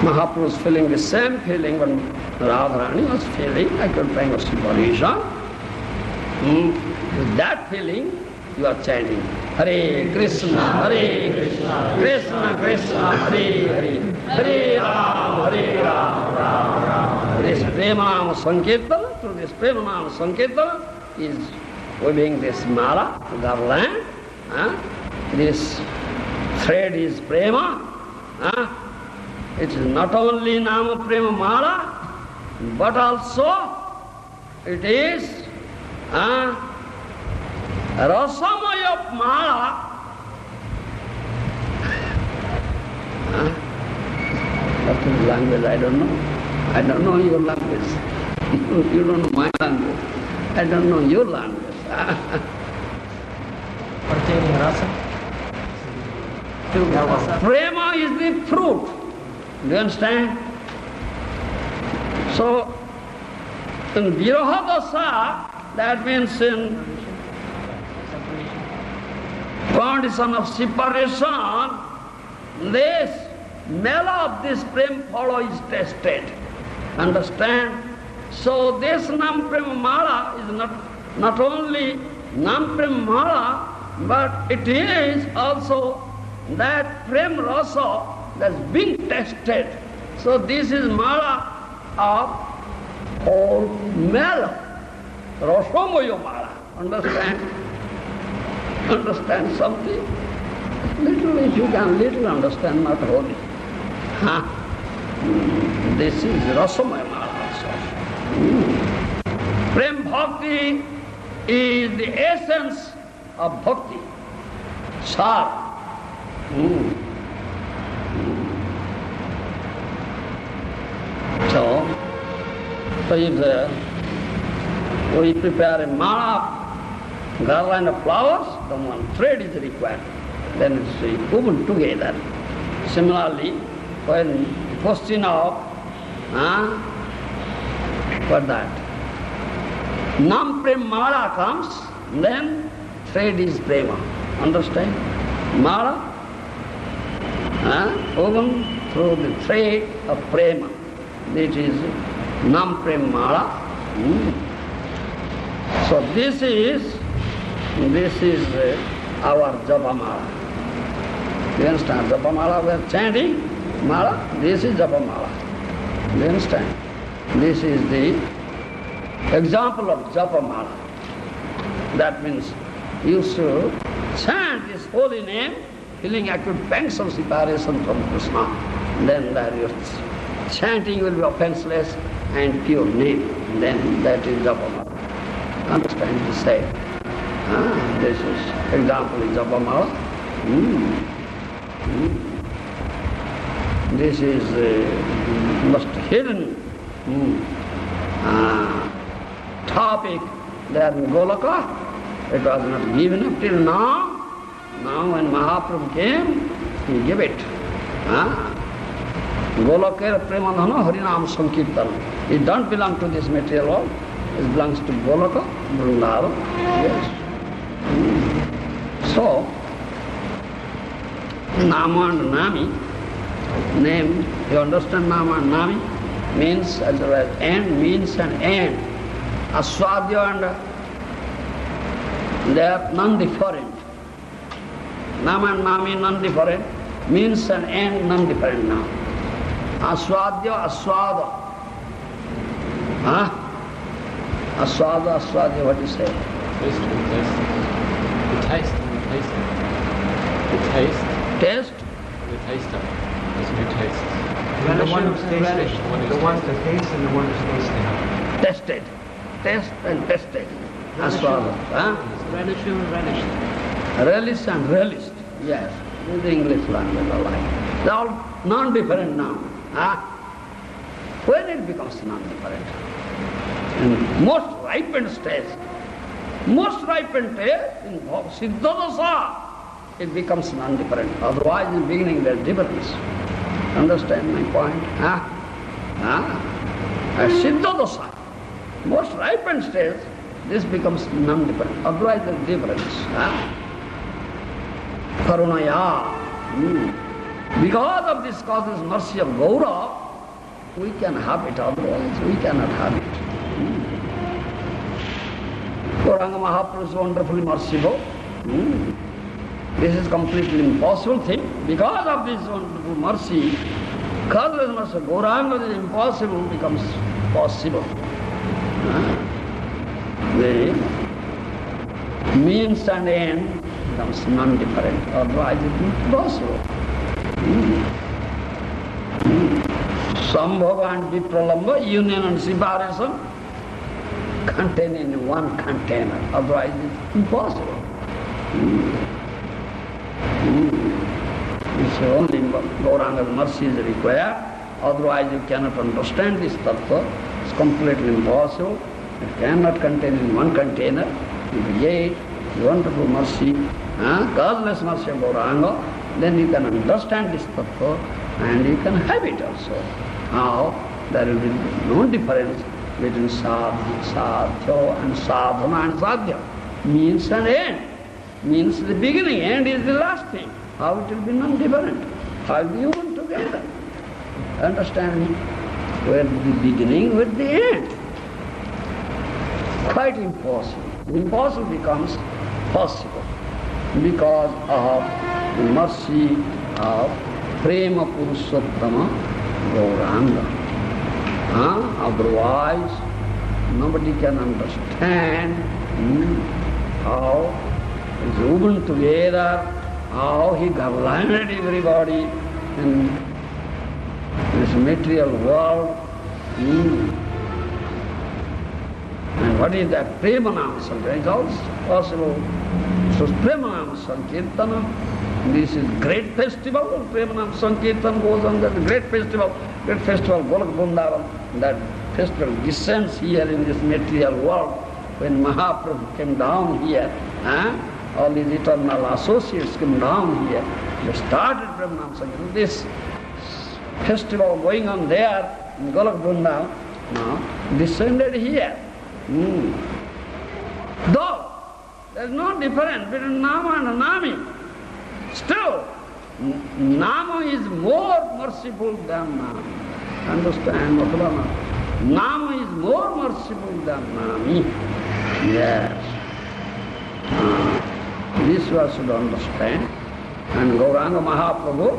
Mahaprabhu was feeling the same feeling when Radharani was feeling, I could bring a separation. With that feeling, you are chanting Hare Krishna, Krishna Krishna, Hare Hare, Hare Ram, Ram Ram. This Prema Sankirtan, through this Prema Sankirtan, is weaving this mala, garland. This thread is Prema. It is not only Nama Prema Mala, but also it is Rasamaya Mala. What is language? I don't know. I don't know your language. You don't know my language. I don't know your language. Pertaining rasa? Prema is the fruit. Do you understand? So, in Viraha Dasa, that means in condition of separation, this mela of this prem follow is tested. Understand? So this Nam Prema Mala is not only Nam Prema Mala, but it is also that Prem Rasa that's being tested. So this is Mala of all Mala, Rasamaya Mala. Understand? Understand something? Little if you can, little understand, not wholly. This is Rasamaya Mala also. Prem Bhakti is the essence of Bhakti. Sar. So if we prepare a mala of garland of flowers, then one thread is required. Then it's woven together. Similarly, when the question of what that? Nam Prem Mala comes, then thread is Prema. Understand? Mala, woven through the thread of Prema. This is Nam Prem Mala. So this is our Japa Mala. You understand? Japa Mala, we are chanting Mala. This is Japa Mala. You understand? This is the example of Japa Mala. That means you should chant this holy name, feeling acute pangs of separation from Krishna. Then that your chanting will be offenseless and pure name. Then that is Japa Mala. Understand to say? This is example is Japa Mala. This is most hidden topic there in Goloka. It was not given up till now. Now when Mahaprabhu came, he gave it. Golokera Premadhana Harinam Sankirtan. It don't belong to this material world. It belongs to Goloka, Vrindavan. Yes. So, Nama and Nami, name, you understand Nama and Nami? Means as well as end, means and end. Aswadya and they are non-different. Nama and Nami non-different, means and end non-different now. Aswadya, aswada. Aswada, aswadya, what do you say? Taste, the taste. The taste. Taste? The taster. There's new tastes. The one who's tasting. The one to taste and the one who's tasting. Tested. Test and tested. Aswada. Relish and relished. Relish and relished. Yes. In the English language alike. They are all non-different now. When it becomes non-different? In most ripened stage. Most ripened stage, in Siddha-dasa, it becomes non-different. Otherwise, in the beginning, there is difference. Understand my point? At Siddha-dasa, most ripened stage, this becomes non-different. Otherwise, there is difference. Karunaya. Because of this causeless mercy of Gaura, we can have it, otherwise we cannot have it. Gauranga Mahaprabhu is wonderfully merciful. This is completely impossible thing. Because of this wonderful mercy, causeless mercy of Gauranga, is impossible becomes possible. The means and end becomes non-different, otherwise it is impossible. Sambhava and Vipralamba, union and separation, contained in one container, otherwise it is impossible. It's only Gauranga's mercy is required, otherwise you cannot understand this tattva. It's completely impossible. It cannot contain in one container. Yet, the wonderful mercy, causeless mercy of Gauranga, then you can understand this tattva and you can have it also. Now, there will be no difference between sadhya and sadhana and sadhya. Means and end. Means the beginning, end is the last thing. How it will be non-different? How will you one together? Understand me? Where the beginning, where the end? Quite impossible. Impossible becomes possible because of the mercy of Prema Purushottama Gauranga. Otherwise, nobody can understand how it's woven together, how he garlanded everybody in this material world. And what is that? Prema Nama Sankirtana. It's also possible. So Prema Nama Sankirtana, this is great festival. Prema Nama Sankirtana goes on, that great festival, Gour Govinda. That festival descends here in this material world. When Mahaprabhu came down here, all these eternal associates came down here. They started Prema Nama Sankirtana. This festival going on there in Gour Govinda now descended here. Though there is no difference between Nama and Nami, still Nama is more merciful than Nami. Understand, Maharana? Nama is more merciful than Nami. Yes. This one should understand. And Gauranga Mahaprabhu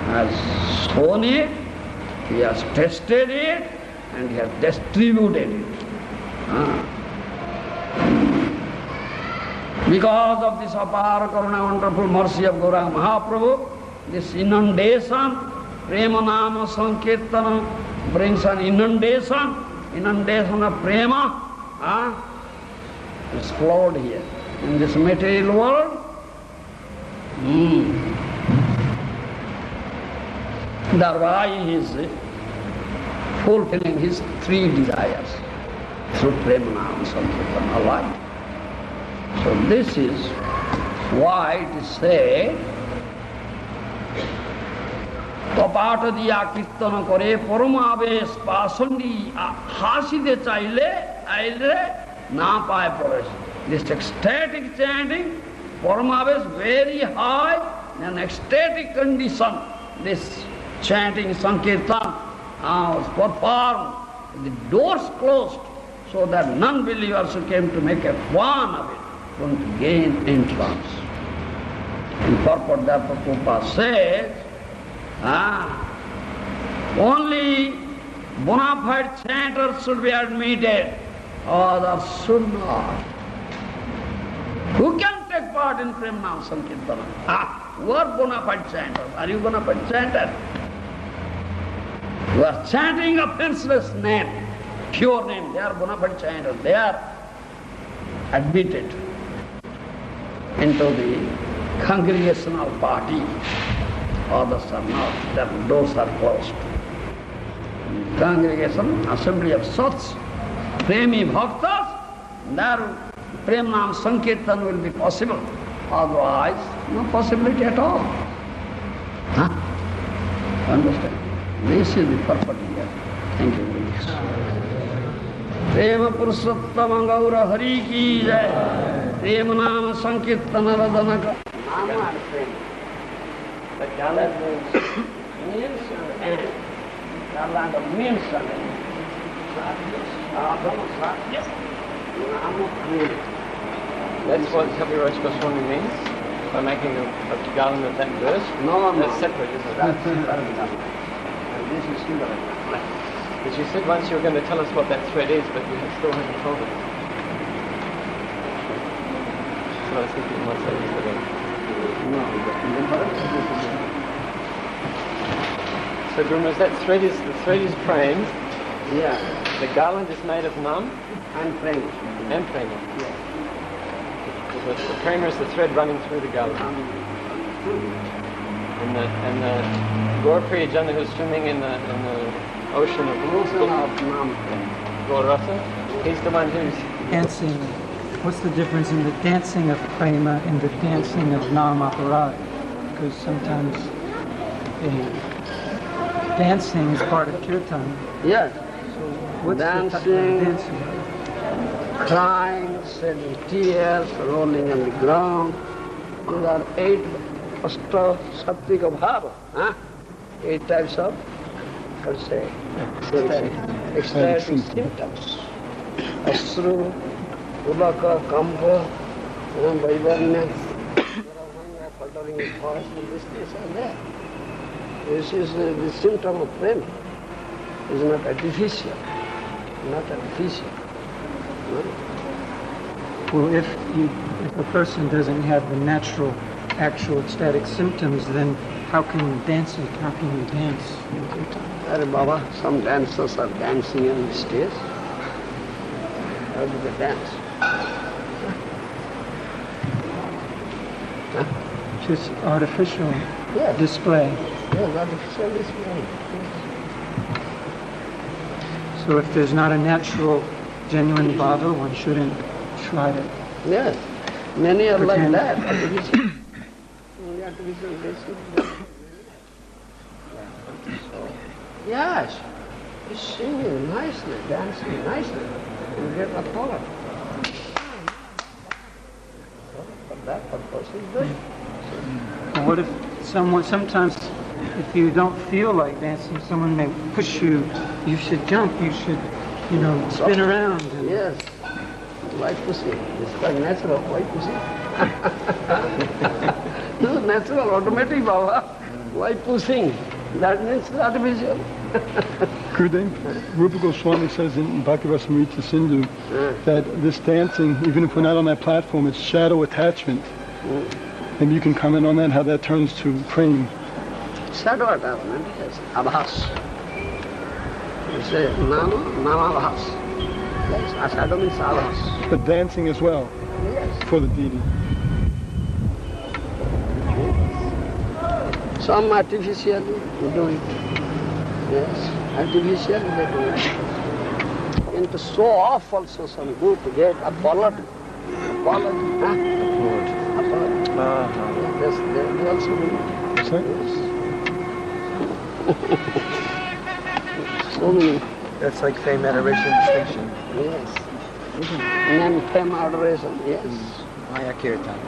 has shown it, he has tested it, and he has distributed it. Because of this apara karuna, wonderful mercy of Gauranga Mahaprabhu, this inundation, Prema Nama Sankirtana brings an inundation of Prema, it's flowed here in this material world. Thereby he is fulfilling his three desires through Prema Nama Sankirtana alike. So this is why it is said, Kapata diya kirtana kore paramavesh pasandi haside chaile aile na paye paresh. This ecstatic chanting, paramavesh very high, an ecstatic condition. This chanting Sankirtan was performed, the doors closed, so that non-believers who came to make a fun of it going to gain entrance. In purport therefore Prabhupada says, only bona fide chanters should be admitted, others should not. Who can take part in Prema Nama Sankirtana? Who are bona fide chanters? Are you bona fide chanter? You are chanting a offenseless name, pure name. They are bona fide chanters. They are admitted into the congregational party. Others are not. Their doors are closed. Congregation, assembly of such premi bhaktas, there Prema Nama Sankirtan will be possible. Otherwise, no possibility at all. Understand? This is the purpose here. Thank you very much. Prema Purushottama Gaura Hari ki jai. Prema Nama Sankirtana Radhanaka. Nama and Prema. That Garland means and Garland means and That's what Kaviraj Goswami means by making a garland of that verse? No, that's separate, isn't it? That's separate. This is single. But you said once you were going to tell us what that thread is, but you still haven't told us. So I was thinking you might say this today. No, so Gurumas, the thread is framed. yeah, The garland is made of nam and Prema. and Prema. Yeah. The Prema is the thread running through the garland. And the Gaur Priyajana who's swimming in the ocean of Gaur Rasa, he's the one who's dancing. What's the difference in the dancing of Prema and the dancing of Nam Aparad? Because sometimes dancing is part of kirtan. Yes. So what's Dancing. the dancing? Crying, shedding tears, rolling on the ground. These are 8 Sattvika Bhava. 8 types of, let's say, ecstatic symptoms. Asru, Ulaka, Kampa, Vaivanya, faltering in voice, and this are there. This is the symptom of Prema. It's not artificial. Not artificial. Well, if a person doesn't have the natural, actual ecstatic symptoms, then how can you dance? How can you dance? Arre Baba, some dancers are dancing on the stage. How do they dance? Just artificial Yes. display. Yes, artificial display. So if there's not a natural, genuine bhava, one shouldn't try to. Yes, many are like Pretend. that. Artificial. Only artificial dancing. Yes, he's singing nicely, dancing nicely. You get applaud. For that purpose is good. Well, what if sometimes if you don't feel like dancing, someone may push you, you should jump, you should, spin around. And Yes, white pussy. It's quite natural, white pussy. This is natural, automatic, Baba. White pussy. That means artificial. Gurudev, Rupa Goswami says in Bhakti-Rasamrita Sindhu that this dancing, even if we're not on that platform, it's shadow attachment. Maybe you can comment on that, how that turns to prema. Shadow attachment, yes. Abhas. You say Nama-abhas. Yes, shadow means abhas. But dancing as well, Yes. for the deity. Some artificially do it. Yes, artificially they do it. And to show off also some good to get apology. Apology. Yes, they also do it. Sorry? So many. That's like fame, adoration, distinction. Yes. Name, fame, adoration. Yes. Maya Kirtan.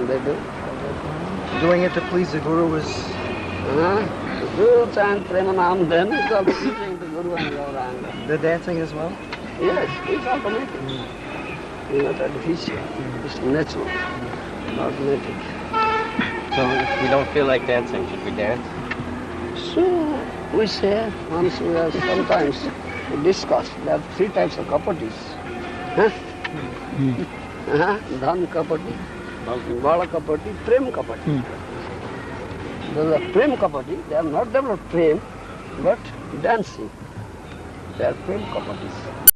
They do. Doing it to please the Guru is... Guru chant Prema Nam, then it's all pleasing to Guru and Gauranga. The dancing as well? Yes, it's automatic. It's not artificial. It's natural. Automatic. So if we don't feel like dancing, should we dance? So we say, once we are sometimes we discuss, there are 3 types of kapatis. Dhan kapati, Bala kapati, Prem kapati. Those are Prem kapati, they are not developed Prem, but dancing. They are Prem kapatis.